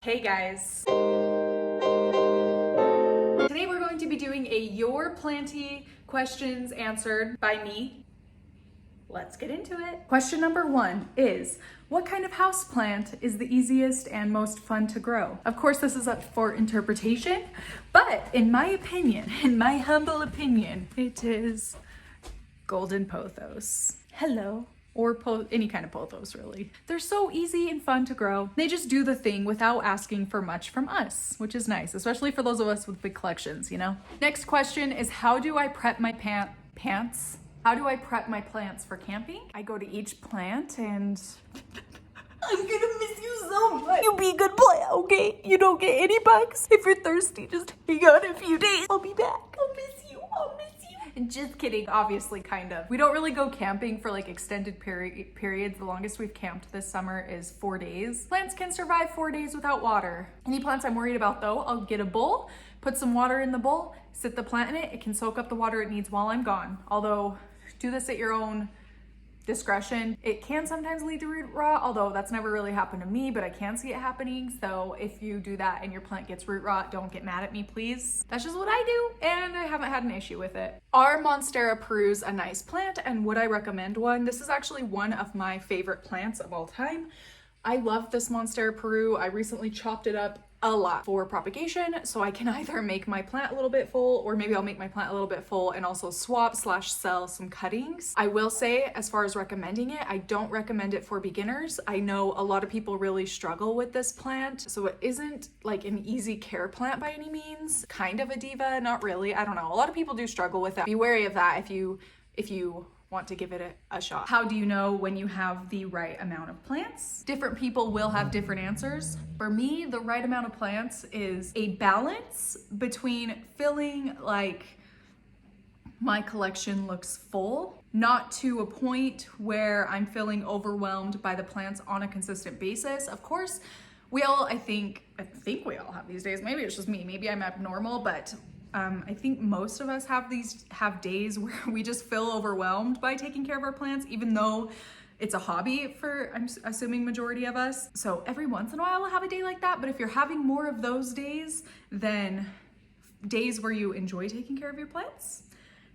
Hey guys! Today we're going to be doing a Your Planty questions answered by me. Let's get into it. Question number 1 is, what kind of houseplant is the easiest and most fun to grow? Of course, this is up for interpretation, but in my opinion, in my humble opinion, it is golden pothos. Hello. Or any kind of pothos, really. They're so easy and fun to grow. They just do the thing without asking for much from us, which is nice, especially for those of us with big collections, you know? Next question is, how do I prep my plants? How do I prep my plants for camping? I go to each plant and I'm gonna miss you so much. You be a good plant, okay? You don't get any bugs. If you're thirsty, just hang on a few days. I'll be back. I'll miss you. I'll miss you. Just kidding, obviously, kind of. We don't really go camping for like extended periods. The longest we've camped this summer is 4 days. Plants can survive 4 days without water. Any plants I'm worried about though, I'll get a bowl, put some water in the bowl, sit the plant in it. It can soak up the water it needs while I'm gone. Although, do this at your own discretion. It can sometimes lead to root rot, although that's never really happened to me, but I can see it happening. So if you do that and your plant gets root rot, don't get mad at me, please. That's just what I do, and I haven't had an issue with it. Are monstera perus a nice plant, and would I recommend one? This is actually one of my favorite plants of all time. I love this monstera peru. I recently chopped it up a lot for propagation, so I can either make my plant a little bit full, or maybe I'll make my plant a little bit full and also swap/sell some cuttings. I will say, as far as recommending it, I don't recommend it for beginners. I know a lot of people really struggle with this plant, so it isn't like an easy care plant by any means. Kind of a diva, not really. I don't know. A lot of people do struggle with that. Be wary of that if you want to give it a shot. How do you know when you have the right amount of plants? Different people will have different answers. For me, the right amount of plants is a balance between feeling like my collection looks full, not to a point where I'm feeling overwhelmed by the plants on a consistent basis. Of course, I think we all have these days. Maybe it's just me, maybe I'm abnormal, but I think most of us have days where we just feel overwhelmed by taking care of our plants, even though it's a hobby for, I'm assuming, majority of us. So every once in a while we'll have a day like that, but if you're having more of those days than days where you enjoy taking care of your plants,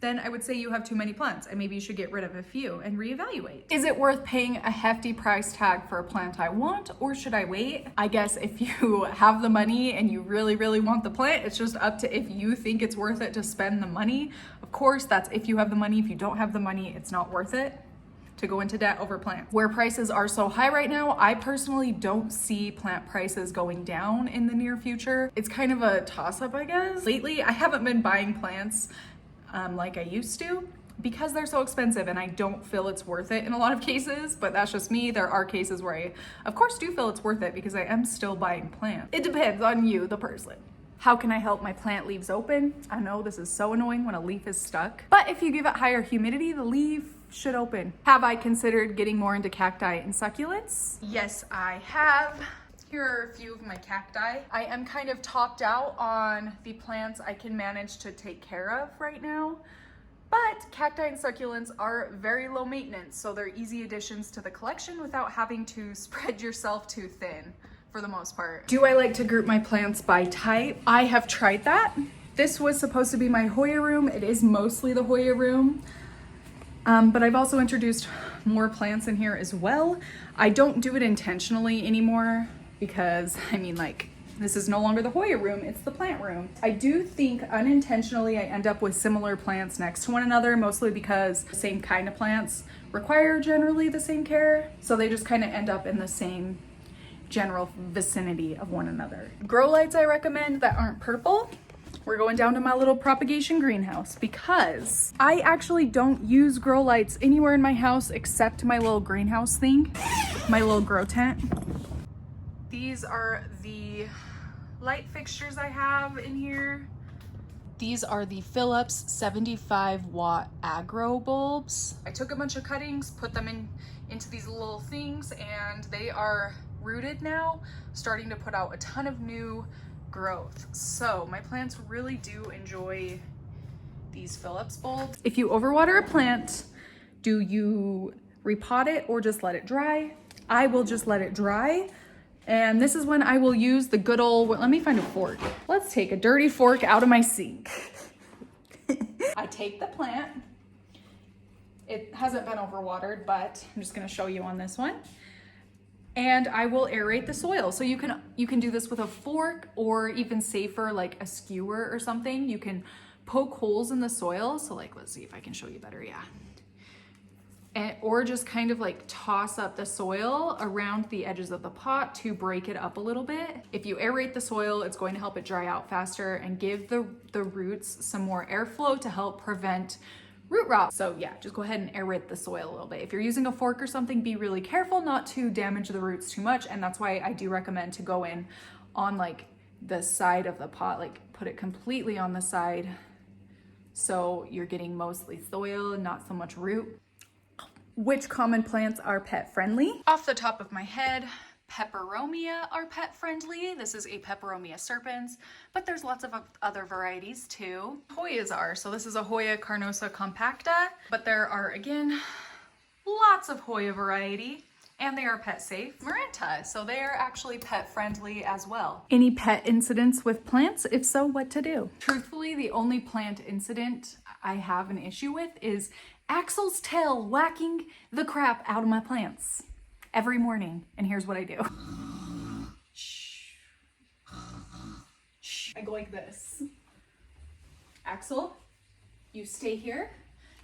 then I would say you have too many plants and maybe you should get rid of a few and reevaluate. Is it worth paying a hefty price tag for a plant I want, or should I wait? I guess if you have the money and you really, really want the plant, it's just up to if you think it's worth it to spend the money. Of course, that's if you have the money. If you don't have the money, it's not worth it to go into debt over plants. Where prices are so high right now, I personally don't see plant prices going down in the near future. It's kind of a toss-up, I guess. Lately, I haven't been buying plants like I used to, because they're so expensive and I don't feel it's worth it in a lot of cases, but that's just me. There are cases where I, of course, do feel it's worth it because I am still buying plants. It depends on you, the person. How can I help my plant leaves open? I know this is so annoying when a leaf is stuck, but if you give it higher humidity, the leaf should open. Have I considered getting more into cacti and succulents? Yes, I have. Here are a few of my cacti. I am kind of topped out on the plants I can manage to take care of right now, but cacti and succulents are very low maintenance, so they're easy additions to the collection without having to spread yourself too thin for the most part. Do I like to group my plants by type? I have tried that. This was supposed to be my Hoya room. It is mostly the Hoya room. But I've also introduced more plants in here as well. I don't do it intentionally anymore, because I mean, like, this is no longer the Hoya room, it's the plant room. I do think unintentionally I end up with similar plants next to one another, mostly because the same kind of plants require generally the same care. So they just kind of end up in the same general vicinity of one another. Grow lights I recommend that aren't purple. We're going down to my little propagation greenhouse because I actually don't use grow lights anywhere in my house except my little greenhouse thing, my little grow tent. These are the light fixtures I have in here. These are the Philips 75-watt agro bulbs. I took a bunch of cuttings, put them into these little things, and they are rooted now, starting to put out a ton of new growth. So my plants really do enjoy these Philips bulbs. If you overwater a plant, do you repot it or just let it dry? I will just let it dry And this is when I will use the good old, let me find a fork. Let's take a dirty fork out of my sink. I take the plant. It hasn't been overwatered, but I'm just gonna show you on this one. And I will aerate the soil. So you can do this with a fork, or even safer, like a skewer or something. You can poke holes in the soil. So like, let's see if I can show you better, yeah. Or just kind of like toss up the soil around the edges of the pot to break it up a little bit. If you aerate the soil, it's going to help it dry out faster and give the roots some more airflow to help prevent root rot. So yeah, just go ahead and aerate the soil a little bit. If you're using a fork or something, be really careful not to damage the roots too much. And that's why I do recommend to go in on like the side of the pot, like put it completely on the side. So you're getting mostly soil and not so much root. Which common plants are pet friendly? Off the top of my head, peperomia are pet friendly. This is a peperomia serpens, but there's lots of other varieties too. Hoyas are, so this is a Hoya carnosa compacta, but there are, again, lots of Hoya variety, and they are pet safe. Maranta, so they are actually pet friendly as well. Any pet incidents with plants? If so, what to do? Truthfully, the only plant incident I have an issue with is Axel's tail whacking the crap out of my plants every morning. And here's what I do. I go like this. Axel, you stay here.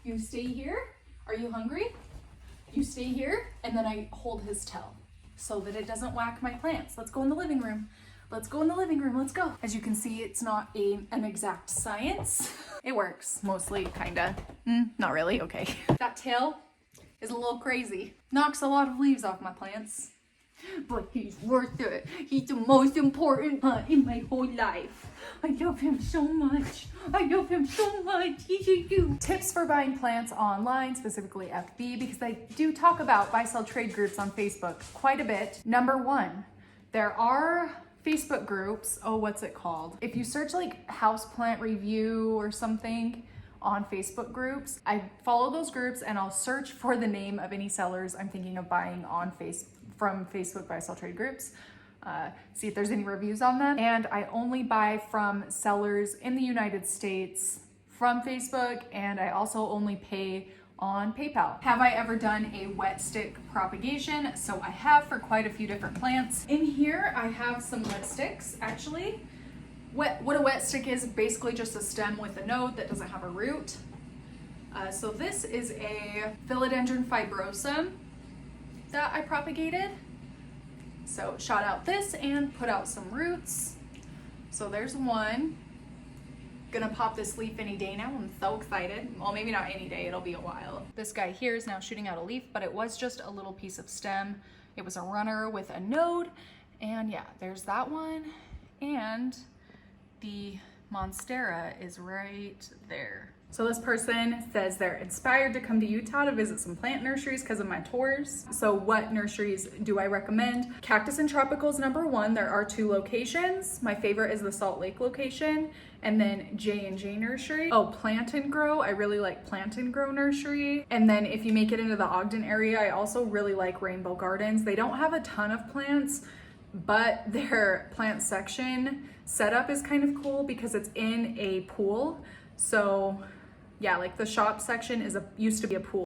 You stay here. Are you hungry? You stay here. And then I hold his tail so that it doesn't whack my plants. Let's go in the living room. Let's go in the living room, let's go. As you can see, it's not an exact science. It works, mostly, kinda. Not really, okay. That tail is a little crazy. Knocks a lot of leaves off my plants. But he's worth it. He's the most important plant in my whole life. I love him so much. I love him so much. He's a you. Tips for buying plants online, specifically FB, because I do talk about buy-sell trade groups on Facebook quite a bit. Number one, there are Facebook groups. Oh, what's it called? If you search like houseplant review or something on Facebook groups, I follow those groups and I'll search for the name of any sellers I'm thinking of buying on from Facebook buy-sell trade groups. See if there's any reviews on them. And I only buy from sellers in the United States from Facebook, and I also only pay on PayPal. Have I ever done a wet stick propagation? So I have, for quite a few different plants. In here I have some wet sticks actually. What a wet stick is basically just a stem with a node that doesn't have a root. So this is a philodendron fibrosum that I propagated. So shot out this and put out some roots. So there's one. Gonna pop this leaf any day now. I'm so excited. Well, maybe not any day, it'll be a while. This guy here is now shooting out a leaf, but it was just a little piece of stem. It was a runner with a node. And yeah, there's that one. And the monstera is right there. So this person says they're inspired to come to Utah to visit some plant nurseries because of my tours. So what nurseries do I recommend? Cactus and Tropicals, number one. There are 2 locations. My favorite is the Salt Lake location, and then J&J Nursery. Oh, Plant and Grow. I really like Plant and Grow Nursery. And then if you make it into the Ogden area, I also really like Rainbow Gardens. They don't have a ton of plants, but their plant section setup is kind of cool because it's in a pool. So yeah, like the shop section used to be a pool.